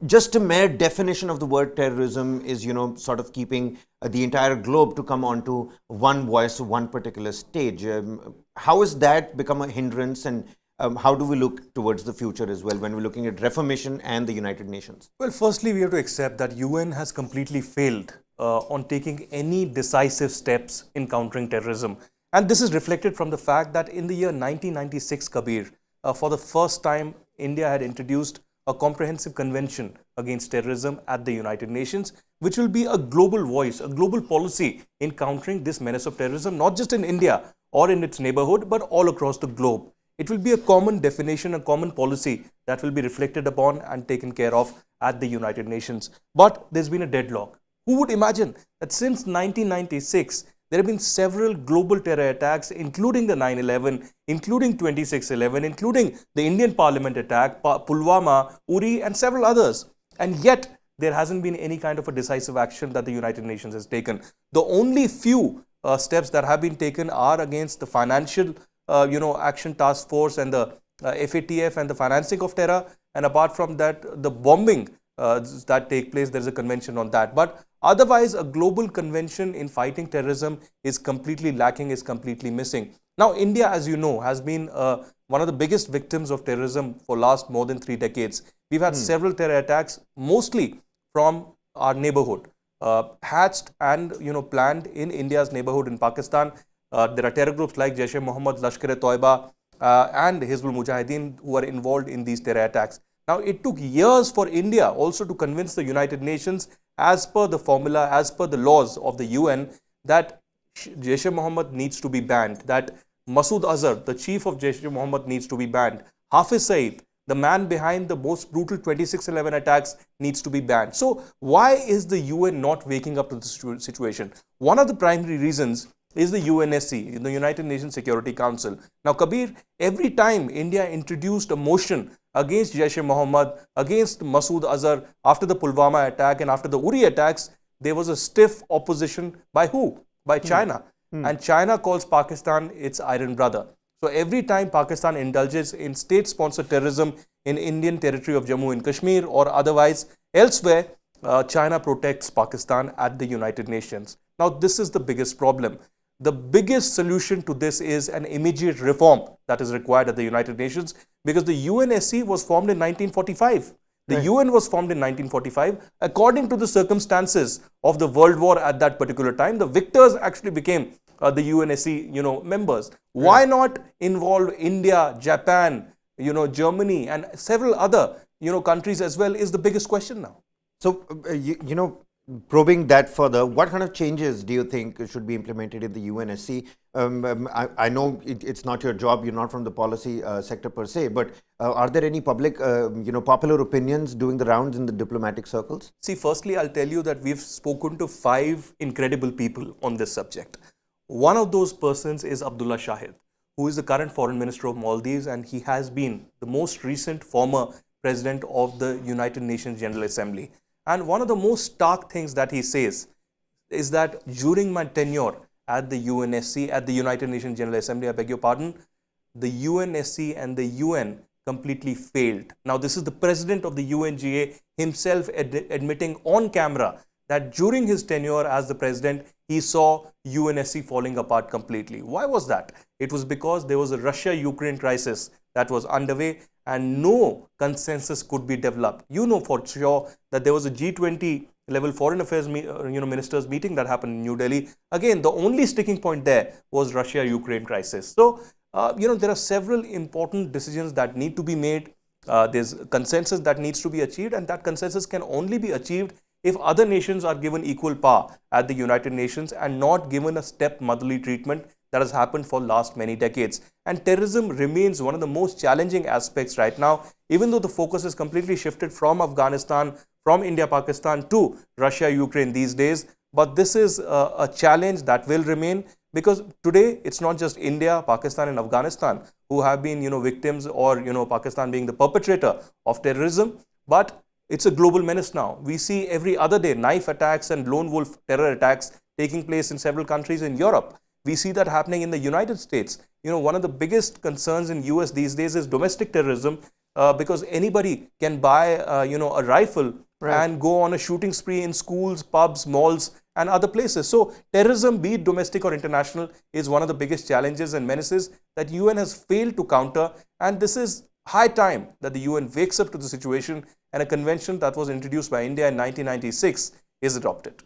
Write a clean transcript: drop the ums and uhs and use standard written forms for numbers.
just a mere definition of the word terrorism is, sort of keeping the entire globe to come onto one voice, one particular stage. How has that become a hindrance, and how do we look towards the future as well when we're looking at reformation and the United Nations? Well, firstly, we have to accept that UN has completely failed on taking any decisive steps in countering terrorism. And this is reflected from the fact that in the year 1996, Kabir, for the first time, India had introduced a comprehensive convention against terrorism at the United Nations, which will be a global voice, a global policy in countering this menace of terrorism, not just in India or in its neighborhood, but all across the globe. It will be a common definition, a common policy that will be reflected upon and taken care of at the United Nations. But there's been a deadlock. Who would imagine that since 1996, there have been several global terror attacks, including the 9/11, including 26/11, including the Indian Parliament attack, Pulwama, Uri, and several others. And yet, there hasn't been any kind of a decisive action that the United Nations has taken. The only few steps that have been taken are against the financial Action Task Force and the FATF and the financing of terror. And apart from that, the bombing that take place, there's a convention on that. But otherwise, a global convention in fighting terrorism is completely lacking, is completely missing. Now, India, as you know, has been one of the biggest victims of terrorism for last more than 3 decades. We've had several terror attacks, mostly from our neighborhood, hatched and planned in India's neighborhood in Pakistan. There are terror groups like Jaish-e-Mohammed, Lashkar-e-Toiba, and Hizbul Mujahideen who are involved in these terror attacks. Now, it took years for India also to convince the United Nations, as per the formula, as per the laws of the UN, that Jaish-e-Mohammed needs to be banned, that Masood Azhar, the chief of Jaish-e-Mohammed, needs to be banned. Hafiz Saeed, the man behind the most brutal 26/11 attacks, needs to be banned. So, why is the UN not waking up to this situation? One of the primary reasons is the UNSC, the United Nations Security Council. Now, Kabir, every time India introduced a motion against Jaish-e-Mohammed, against Masood Azhar, after the Pulwama attack and after the Uri attacks, there was a stiff opposition by who? By China. And China calls Pakistan its iron brother. So every time Pakistan indulges in state-sponsored terrorism in Indian territory of Jammu and Kashmir or otherwise elsewhere, China protects Pakistan at the United Nations. Now, this is the biggest problem. The biggest solution to this is an immediate reform that is required at the United Nations, because the UNSC was formed in 1945. The UN was formed in 1945 according to the circumstances of the World War at that particular time. The victors actually became the UNSC, members. Why not involve India, Japan, Germany, and several other, countries as well is the biggest question now. So, probing that further, what kind of changes do you think should be implemented in the UNSC? I know it's not your job, you're not from the policy sector per se, but are there any public, popular opinions doing the rounds in the diplomatic circles? See, firstly, I'll tell you that we've spoken to 5 incredible people on this subject. One of those persons is Abdullah Shahid, who is the current foreign minister of Maldives, and he has been the most recent former president of the United Nations General Assembly. And one of the most stark things that he says is that during my tenure at the UNSC, at the United Nations General Assembly, I beg your pardon, the UNSC and the UN completely failed. Now, this is the president of the UNGA himself admitting on camera that during his tenure as the president, he saw UNSC falling apart completely. Why was that? It was because there was a Russia-Ukraine crisis that was underway and no consensus could be developed. You know for sure that there was a G20 level foreign affairs ministers meeting that happened in New Delhi. Again, the only sticking point there was Russia-Ukraine crisis. So, there are several important decisions that need to be made. There's consensus that needs to be achieved, and that consensus can only be achieved if other nations are given equal power at the United Nations and not given a stepmotherly treatment that has happened for last many decades. And terrorism remains one of the most challenging aspects right now, even though the focus is completely shifted from Afghanistan, from India, Pakistan to Russia, Ukraine these days. But this is a challenge that will remain, because today it's not just India, Pakistan and Afghanistan who have been, victims, or, Pakistan being the perpetrator of terrorism, but it's a global menace now. We see every other day knife attacks and lone wolf terror attacks taking place in several countries in Europe. We see that happening in the United States. One of the biggest concerns in US these days is domestic terrorism, because anybody can buy, a rifle and go on a shooting spree in schools, pubs, malls, and other places. So terrorism, be it domestic or international, is one of the biggest challenges and menaces that UN has failed to counter. And this is high time that the UN wakes up to the situation and a convention that was introduced by India in 1996 is adopted.